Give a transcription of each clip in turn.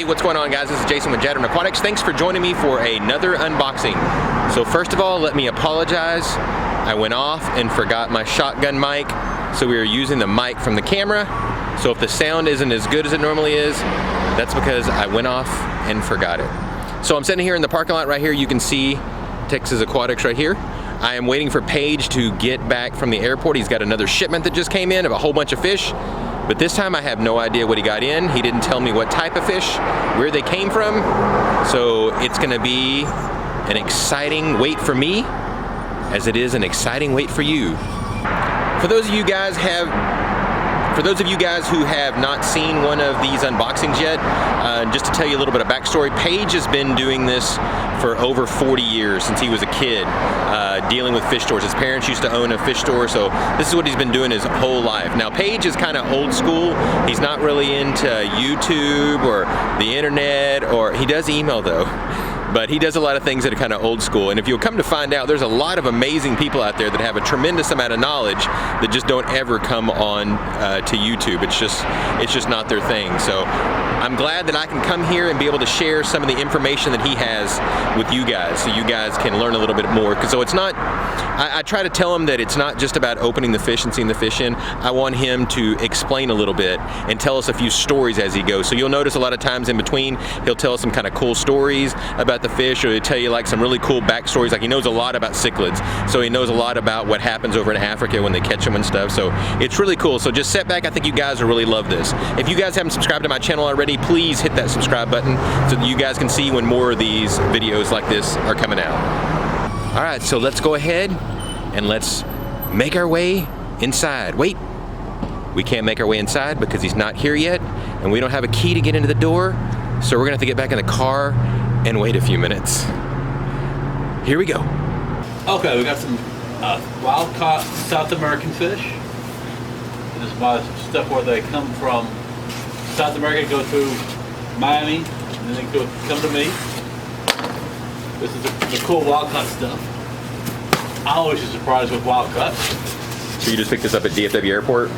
what's going on, guys? This is Jason with Jadren Aquatics. Thanks for joining me for another unboxing. So first of all, let me apologize. I went off and forgot my shotgun mic, so we are using the mic from the camera. So if the sound isn't as good as it normally is, that's because I went off and forgot it. So I'm sitting here in the parking lot right here. You can see Texas Aquatics right here. I am waiting for Paige to get back from the airport. He's got another shipment that just came in of a whole bunch of fish. But this time I have no idea what he got in. He didn't tell me what type of fish, where they came from. So it's gonna be an exciting wait for me, as it is an exciting wait for you. For those of you guys who have not seen one of these unboxings yet, just to tell you a little bit of backstory, Paige has been doing this for over 40 years, since he was a kid, dealing with fish stores. His parents used to own a fish store, so this is what he's been doing his whole life. Now, Paige is kind of old school. He's not really into YouTube or the internet, or he does email though. But he does a lot of things that are kind of old school. And if you'll come to find out, there's a lot of amazing people out there that have a tremendous amount of knowledge that just don't ever come on to YouTube. It's just not their thing. So I'm glad that I can come here and be able to share some of the information that he has with you guys, so you guys can learn a little bit more. So it's not, I try to tell him that it's not just about opening the fish and seeing the fish in. I want him to explain a little bit and tell us a few stories as he goes. So you'll notice a lot of times in between, he'll tell us some kind of cool stories about the fish, or he'll tell you like some really cool backstories. Like, he knows a lot about cichlids, so he knows a lot about what happens over in Africa when they catch them and stuff. So it's really cool. So just sit back. I think you guys will really love this. If you guys haven't subscribed to my channel already, please hit that subscribe button so that you guys can see when more of these videos like this are coming out. All right, so let's go ahead and let's make our way inside. Wait, we can't make our way inside because he's not here yet, and we don't have a key to get into the door, so we're gonna have to get back in the car and wait a few minutes. Here we go. Okay, we got some wild-caught South American fish. This is my stuff where they come from South America, go through Miami, and then they come to me. This is the cool wild-caught stuff. I always get surprised with wild-caught. So you just picked this up at DFW Airport?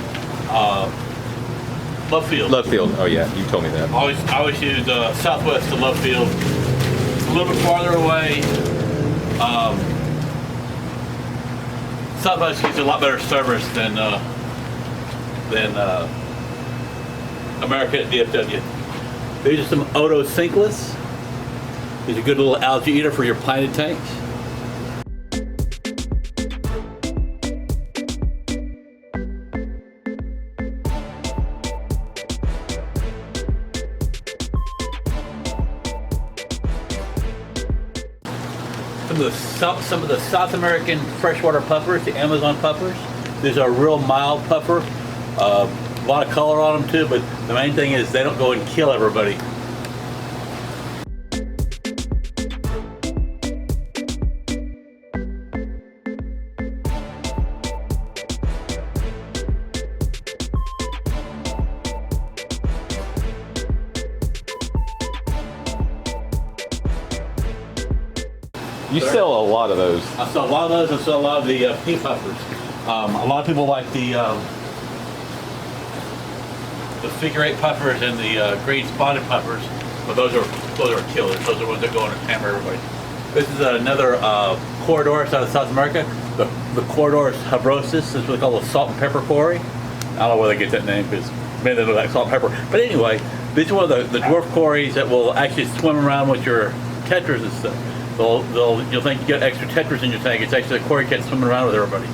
Love Field. Love Field, oh yeah, you told me that. I always use southwest to Love Field. A little bit farther away, Southwest gives a lot better service than America at DFW. These are some Odo Cinchlus. These are a good little algae eater for your planted tanks. Some of the South American freshwater puffers, the Amazon puffers. These are a real mild puffer. A lot of color on them too, but the main thing is they don't go and kill everybody. You sell a lot of those. I sell a lot of those. I sell a lot of the pink puffers. A lot of people like the figure 8 puffers and the green spotted puffers, but those are killers. Those are the ones that go in and hammer everybody. This is another CORYDORAS out of South America. The CORYDORAS HABROSUS. This is what they call a salt and pepper cory. I don't know where they get that name, because maybe they look like salt and pepper. But anyway, these are one of the dwarf cories that will actually swim around with your tetras and stuff. You'll think you got extra tetras in your tank. It's actually a cory cat swimming around with everybody.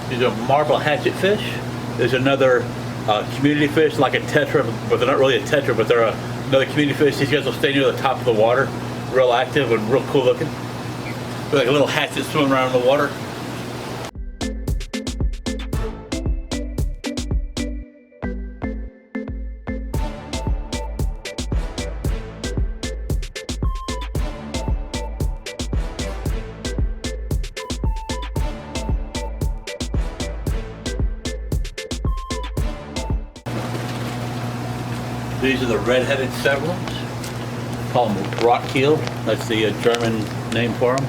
These are marble hatchet fish. There's another community fish, like a tetra, but they're not really a tetra, but they're another community fish. These guys will stay near the top of the water. Real active and real cool looking. They're like a little hatchet swimming around in the water. These are the red-headed severals. call them Rotkiel. That's the German name for them.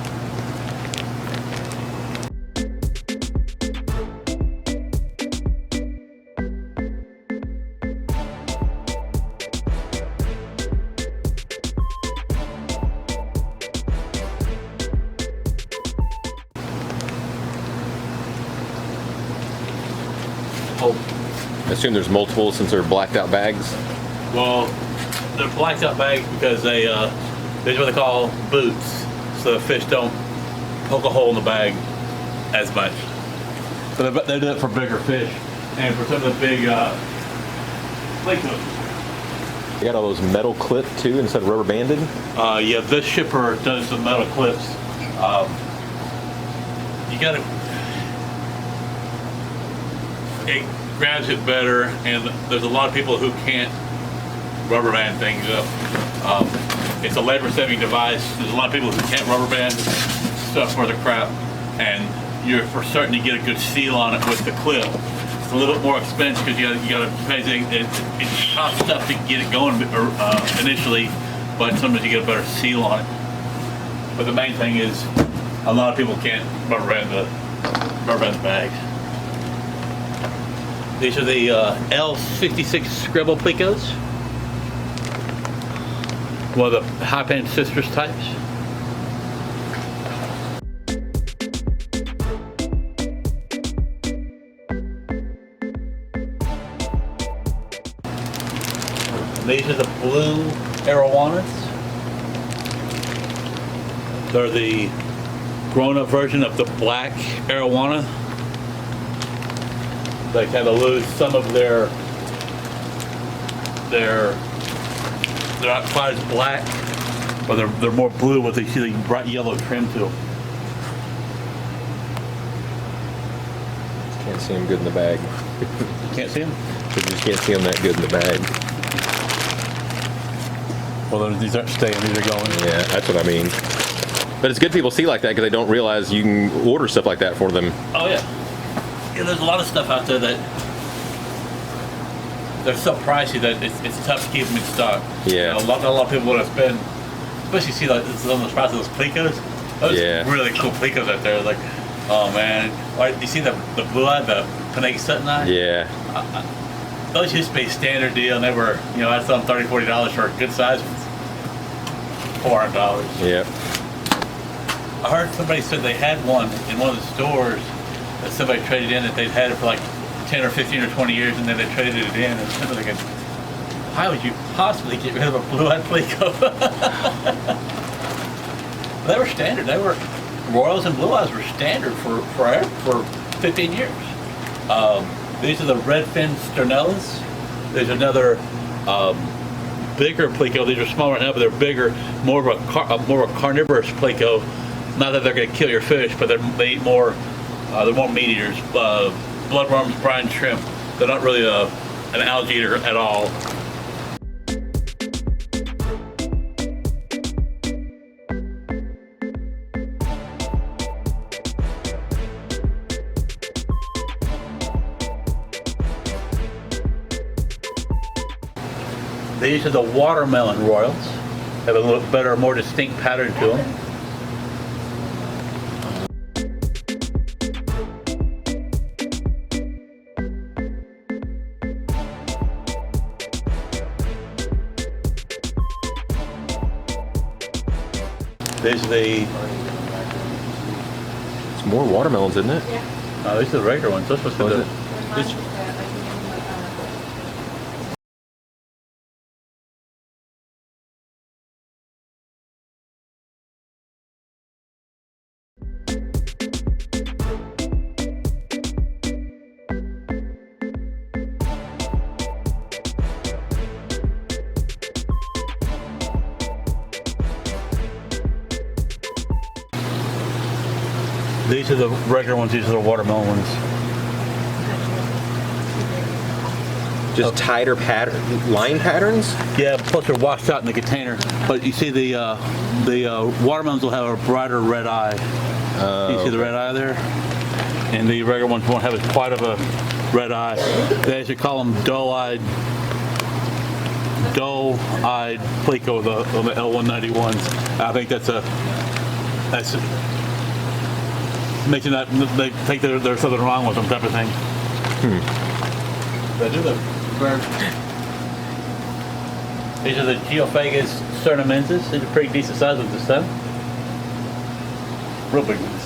I assume there's multiple since they're blacked out bags. Well, they're blacked out bags because they're what they call boots, so the fish don't poke a hole in the bag as much. So they do it for bigger fish and for some of the big PLECOs. You got all those metal clip too instead of rubber banded? Yeah, this shipper does some metal clips. You gotta, it grabs it better, and there's a lot of people who can't rubber band things up. It's a labor-saving device. There's a lot of people who can't rubber band stuff for the crap, and you're for certain to get a good seal on it with the clip. It's a little bit more expensive because you got to pay. It's tough stuff to get it going initially, but sometimes you get a better seal on it. But the main thing is, a lot of people can't rubber band the bags. These are the L66 Scribble PLECOs. One of the high pan sisters types. These are the blue AROWANAs. They're the grown-up version of the black AROWANA. They kind of lose some of they're not quite as black, but they're more blue with the bright yellow trim to them. Can't see them good in the bag. Can't see them? You just can't see them that good in the bag. Well, these aren't staying, these are going. Yeah, that's what I mean. But it's good people see like that because they don't realize you can order stuff like that for them. Oh yeah. Yeah, there's a lot of stuff out there that they're so pricey that it's tough to keep them in stock. Yeah. You know, not a lot of people want to spend, especially see like some of those prices of those PLECOs. Those really cool PLECOs out there. Like, oh man, you see the blue eye, the Panay Sutton eye? Yeah. Those used to be a standard deal, and they were, you know, I'd sell them $30, $40 for a good size ones. $400. Yep. I heard somebody said they had one in one of the stores that somebody traded in, that they'd had it for like 10 or 15 or 20 years, and then they traded it in, and I'm thinking, why would you possibly get rid of a blue-eyed PLECO? They were standard. They were, Royals and Blue Eyes were standard for 15 years. These are the redfin Sternellas. There's another bigger PLECO. These are smaller now, but they're bigger, more of a carnivorous PLECO. Not that they're going to kill your fish, but they eat more. They're more meat eaters. Bloodworms, brine, shrimp. They're not really an algae eater at all. These are the watermelon royals. Have a little better, more distinct pattern to them. These are the... It's more watermelons, isn't it? No, these are the regular ones. Those supposed to be the... These are the regular ones, these are the watermelon ones. Just tighter pattern, line patterns? Yeah, plus they're washed out in the container. But you see the watermelons will have a brighter red eye. You see the red eye there? And the regular ones won't have as quite of a red eye. They actually call them dull-eyed dull-eyed PLECO on the L191s. I think that's making that they think there's something wrong with them type of thing. These are the GEOPHAGUS STERNELLA. These are pretty decent size with this stuff. Real big ones.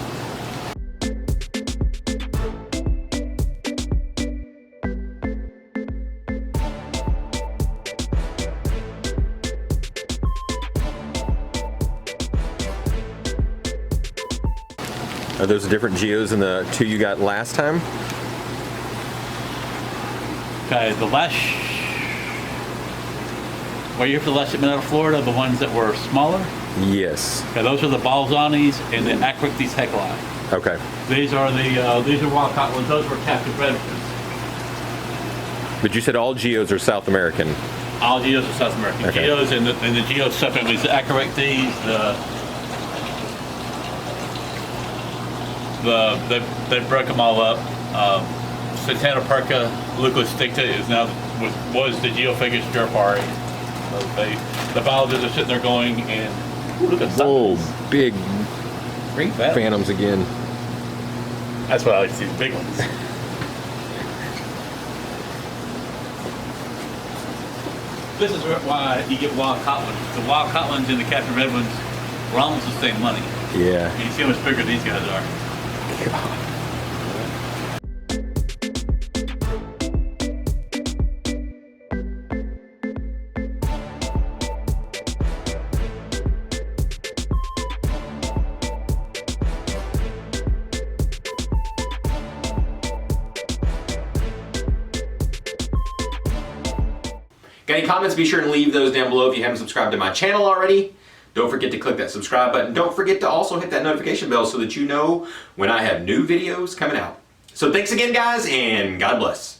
Are those different geos than the two you got last time? Okay, the last, were you here for the last shipment out of Florida, the ones that were smaller? Yes. Okay, those are the Balzanis and the Acryctes hecli. Okay. These are wild caught ones. Those were captive redwoods. But you said all geos are South American. All geos are South American. Okay. Geos and the geo subfamilies, the Acryctes, they broke them all up. Santana Perca Leucosticta is now was the GEOPHAGUS jarpari. The biologists are sitting there going and look at Whoa, big green phantoms again. That's what I like to see, the big ones. This is why you get wild caught ones. The wild caught ones and the captive red ones were almost the same money. Yeah. You see how much bigger these guys are. God. Got any comments? Be sure to leave those down below if you haven't subscribed to my channel already. Don't forget to click that subscribe button. Don't forget to also hit that notification bell so that you know when I have new videos coming out. So thanks again, guys, and God bless.